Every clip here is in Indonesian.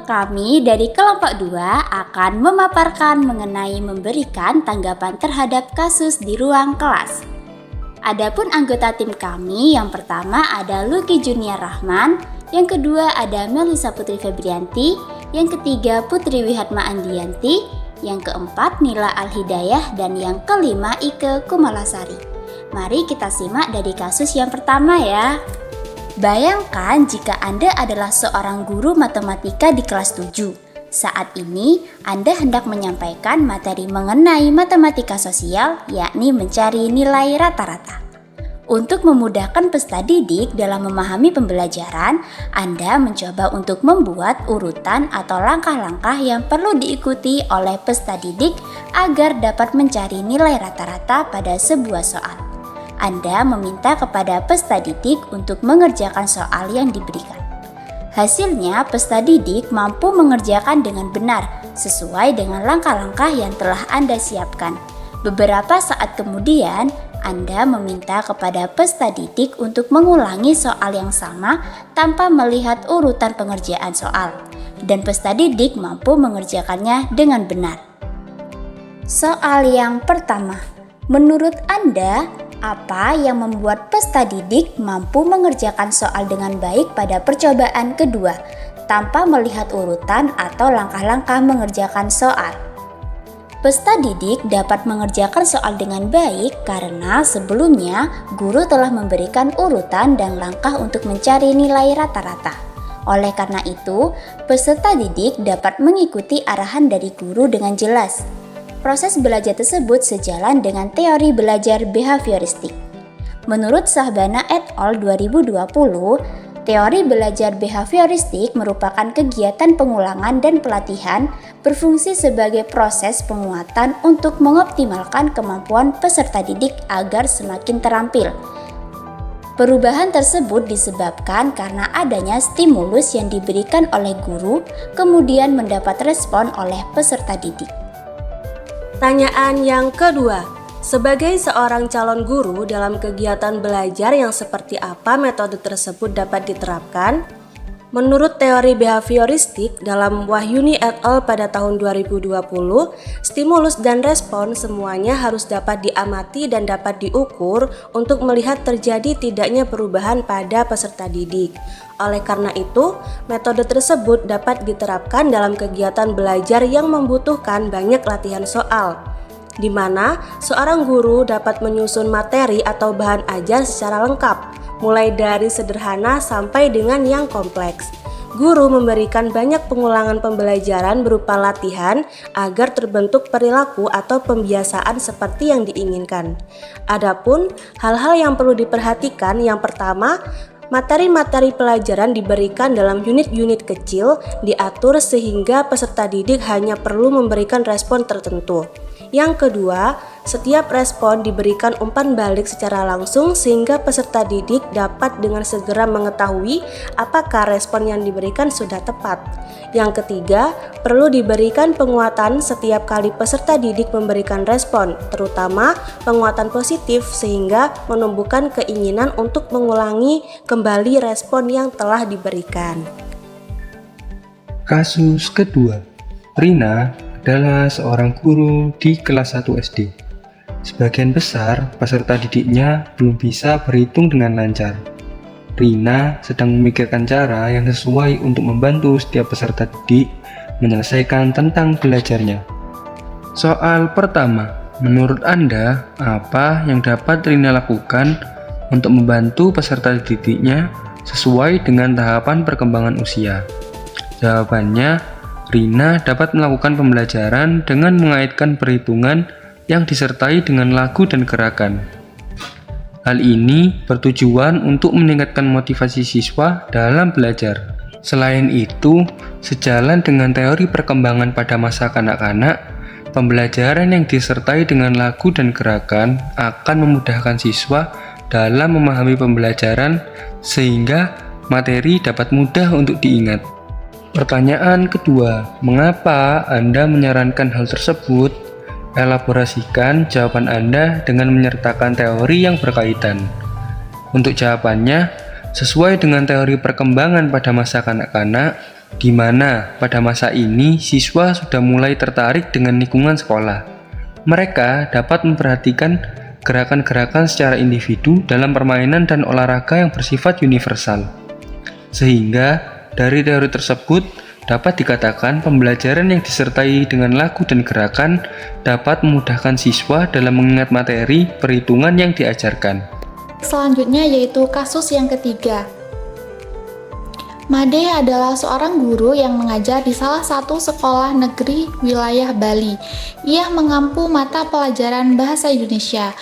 Kami dari kelompok 2 akan memaparkan mengenai memberikan tanggapan terhadap kasus di ruang kelas. Adapun anggota tim kami yang pertama ada Lucky Junior Rahman, yang kedua ada Melisa Putri Febrianti, yang ketiga Putri Wihatma Andianti, yang keempat Nila Al-Hidayah, dan yang kelima Ike Kumalasari. Mari kita simak dari kasus yang pertama ya. Bayangkan jika Anda adalah seorang guru matematika di kelas 7. Saat ini, Anda hendak menyampaikan materi mengenai matematika sosial, yakni mencari nilai rata-rata. Untuk memudahkan peserta didik dalam memahami pembelajaran, Anda mencoba untuk membuat urutan atau langkah-langkah yang perlu diikuti oleh peserta didik agar dapat mencari nilai rata-rata pada sebuah soal. Anda meminta kepada peserta didik untuk mengerjakan soal yang diberikan. Hasilnya, peserta didik mampu mengerjakan dengan benar sesuai dengan langkah-langkah yang telah Anda siapkan. Beberapa saat kemudian, Anda meminta kepada peserta didik untuk mengulangi soal yang sama tanpa melihat urutan pengerjaan soal, dan peserta didik mampu mengerjakannya dengan benar. Soal yang pertama, menurut Anda, apa yang membuat peserta didik mampu mengerjakan soal dengan baik pada percobaan kedua, tanpa melihat urutan atau langkah-langkah mengerjakan soal? Peserta didik dapat mengerjakan soal dengan baik karena sebelumnya guru telah memberikan urutan dan langkah untuk mencari nilai rata-rata. Oleh karena itu, peserta didik dapat mengikuti arahan dari guru dengan jelas. Proses belajar tersebut sejalan dengan teori belajar behavioristik. Menurut Sahbana et al. 2020, teori belajar behavioristik merupakan kegiatan pengulangan dan pelatihan berfungsi sebagai proses penguatan untuk mengoptimalkan kemampuan peserta didik agar semakin terampil. Perubahan tersebut disebabkan karena adanya stimulus yang diberikan oleh guru, kemudian mendapat respon oleh peserta didik. Pertanyaan yang kedua, sebagai seorang calon guru dalam kegiatan belajar yang seperti apa metode tersebut dapat diterapkan? Menurut teori behavioristik dalam Wahyuni et al. Pada tahun 2020, stimulus dan respon semuanya harus dapat diamati dan dapat diukur untuk melihat terjadi tidaknya perubahan pada peserta didik. Oleh karena itu, metode tersebut dapat diterapkan dalam kegiatan belajar yang membutuhkan banyak latihan soal, di mana seorang guru dapat menyusun materi atau bahan ajar secara lengkap, mulai dari sederhana sampai dengan yang kompleks. Guru memberikan banyak pengulangan pembelajaran berupa latihan agar terbentuk perilaku atau pembiasaan seperti yang diinginkan. Adapun hal-hal yang perlu diperhatikan, yang pertama, materi-materi pelajaran diberikan dalam unit-unit kecil, diatur sehingga peserta didik hanya perlu memberikan respon tertentu. Yang kedua, setiap respon diberikan umpan balik secara langsung sehingga peserta didik dapat dengan segera mengetahui apakah respon yang diberikan sudah tepat. Yang ketiga, perlu diberikan penguatan setiap kali peserta didik memberikan respon, terutama penguatan positif sehingga menumbuhkan keinginan untuk mengulangi kembali respon yang telah diberikan. Kasus kedua, Rina adalah seorang guru di kelas 1 SD. Sebagian besar peserta didiknya belum bisa berhitung dengan lancar. Rina sedang memikirkan cara yang sesuai untuk membantu setiap peserta didik menyelesaikan tentang belajarnya. Soal pertama, menurut Anda, apa yang dapat Rina lakukan untuk membantu peserta didiknya sesuai dengan tahapan perkembangan usia? Jawabannya, Rina dapat melakukan pembelajaran dengan mengaitkan perhitungan yang disertai dengan lagu dan gerakan. Hal ini bertujuan untuk meningkatkan motivasi siswa dalam belajar. Selain itu, sejalan dengan teori perkembangan pada masa kanak-kanak, pembelajaran yang disertai dengan lagu dan gerakan akan memudahkan siswa dalam memahami pembelajaran sehingga materi dapat mudah untuk diingat. Pertanyaan kedua, mengapa Anda menyarankan hal tersebut? Elaborasikan jawaban Anda dengan menyertakan teori yang berkaitan. Untuk jawabannya, sesuai dengan teori perkembangan pada masa kanak-kanak, di mana pada masa ini siswa sudah mulai tertarik dengan lingkungan sekolah. Mereka dapat memperhatikan gerakan-gerakan secara individu dalam permainan dan olahraga yang bersifat universal. Sehingga dari teori tersebut dapat dikatakan pembelajaran yang disertai dengan lagu dan gerakan dapat memudahkan siswa dalam mengingat materi perhitungan yang diajarkan. Selanjutnya yaitu kasus yang ketiga. Made adalah seorang guru yang mengajar di salah satu sekolah negeri wilayah Bali. Ia mengampu mata pelajaran bahasa Indonesia.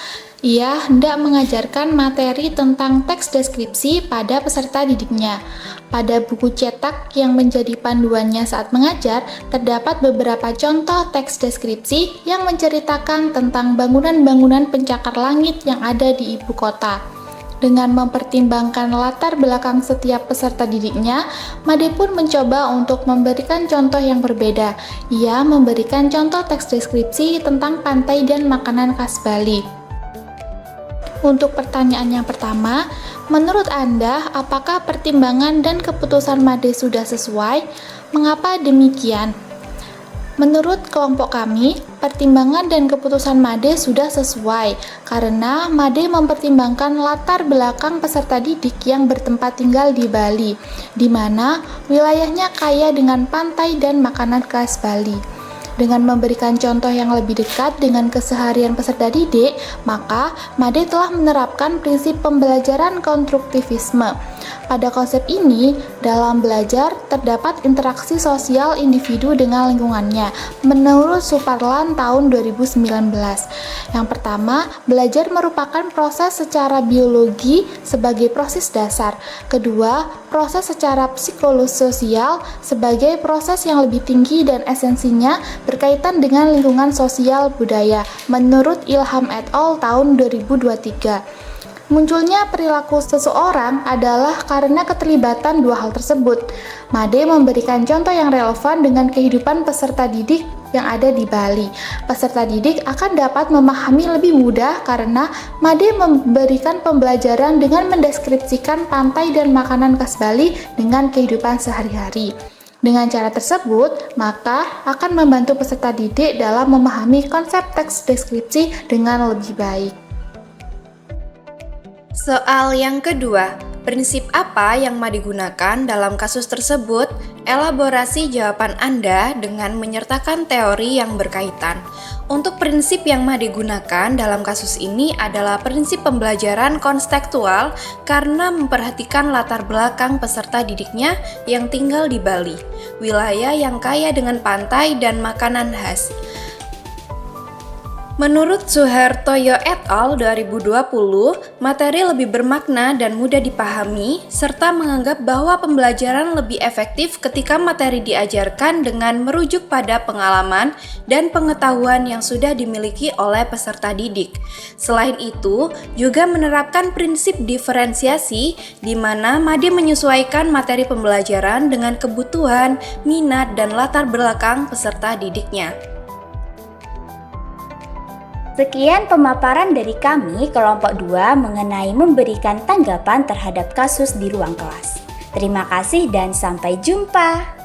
Ia hendak mengajarkan materi tentang teks deskripsi pada peserta didiknya. Pada buku cetak yang menjadi panduannya saat mengajar, terdapat beberapa contoh teks deskripsi yang menceritakan tentang bangunan-bangunan pencakar langit yang ada di ibu kota. Dengan mempertimbangkan latar belakang setiap peserta didiknya, Made pun mencoba untuk memberikan contoh yang berbeda. Ia memberikan contoh teks deskripsi tentang pantai dan makanan khas Bali. Untuk pertanyaan yang pertama, menurut Anda, apakah pertimbangan dan keputusan Made sudah sesuai? Mengapa demikian? Menurut kelompok kami, pertimbangan dan keputusan Made sudah sesuai karena Made mempertimbangkan latar belakang peserta didik yang bertempat tinggal di Bali, di mana wilayahnya kaya dengan pantai dan makanan khas Bali. Dengan memberikan contoh yang lebih dekat dengan keseharian peserta didik, maka Made telah menerapkan prinsip pembelajaran konstruktivisme. Pada konsep ini, dalam belajar terdapat interaksi sosial individu dengan lingkungannya, menurut Suparlan tahun 2019. Yang pertama, belajar merupakan proses secara biologi sebagai proses dasar. Kedua, proses secara psikososial sebagai proses yang lebih tinggi dan esensinya berkaitan dengan lingkungan sosial budaya, menurut Ilham et al. Tahun 2023. Munculnya perilaku seseorang adalah karena keterlibatan dua hal tersebut. Made memberikan contoh yang relevan dengan kehidupan peserta didik yang ada di Bali. Peserta didik akan dapat memahami lebih mudah karena Made memberikan pembelajaran dengan mendeskripsikan pantai dan makanan khas Bali dengan kehidupan sehari-hari. Dengan cara tersebut, maka akan membantu peserta didik dalam memahami konsep teks deskripsi dengan lebih baik. Soal yang kedua, prinsip apa yang Made gunakan dalam kasus tersebut? Elaborasi jawaban Anda dengan menyertakan teori yang berkaitan. Untuk prinsip yang Made gunakan dalam kasus ini adalah prinsip pembelajaran konstekstual karena memperhatikan latar belakang peserta didiknya yang tinggal di Bali, wilayah yang kaya dengan pantai dan makanan khas. Menurut Suhartoyo et al. 2020, materi lebih bermakna dan mudah dipahami, serta menganggap bahwa pembelajaran lebih efektif ketika materi diajarkan dengan merujuk pada pengalaman dan pengetahuan yang sudah dimiliki oleh peserta didik. Selain itu, juga menerapkan prinsip diferensiasi di mana Made menyesuaikan materi pembelajaran dengan kebutuhan, minat, dan latar belakang peserta didiknya. Sekian pemaparan dari kami kelompok 2 mengenai memberikan tanggapan terhadap kasus di ruang kelas. Terima kasih dan sampai jumpa.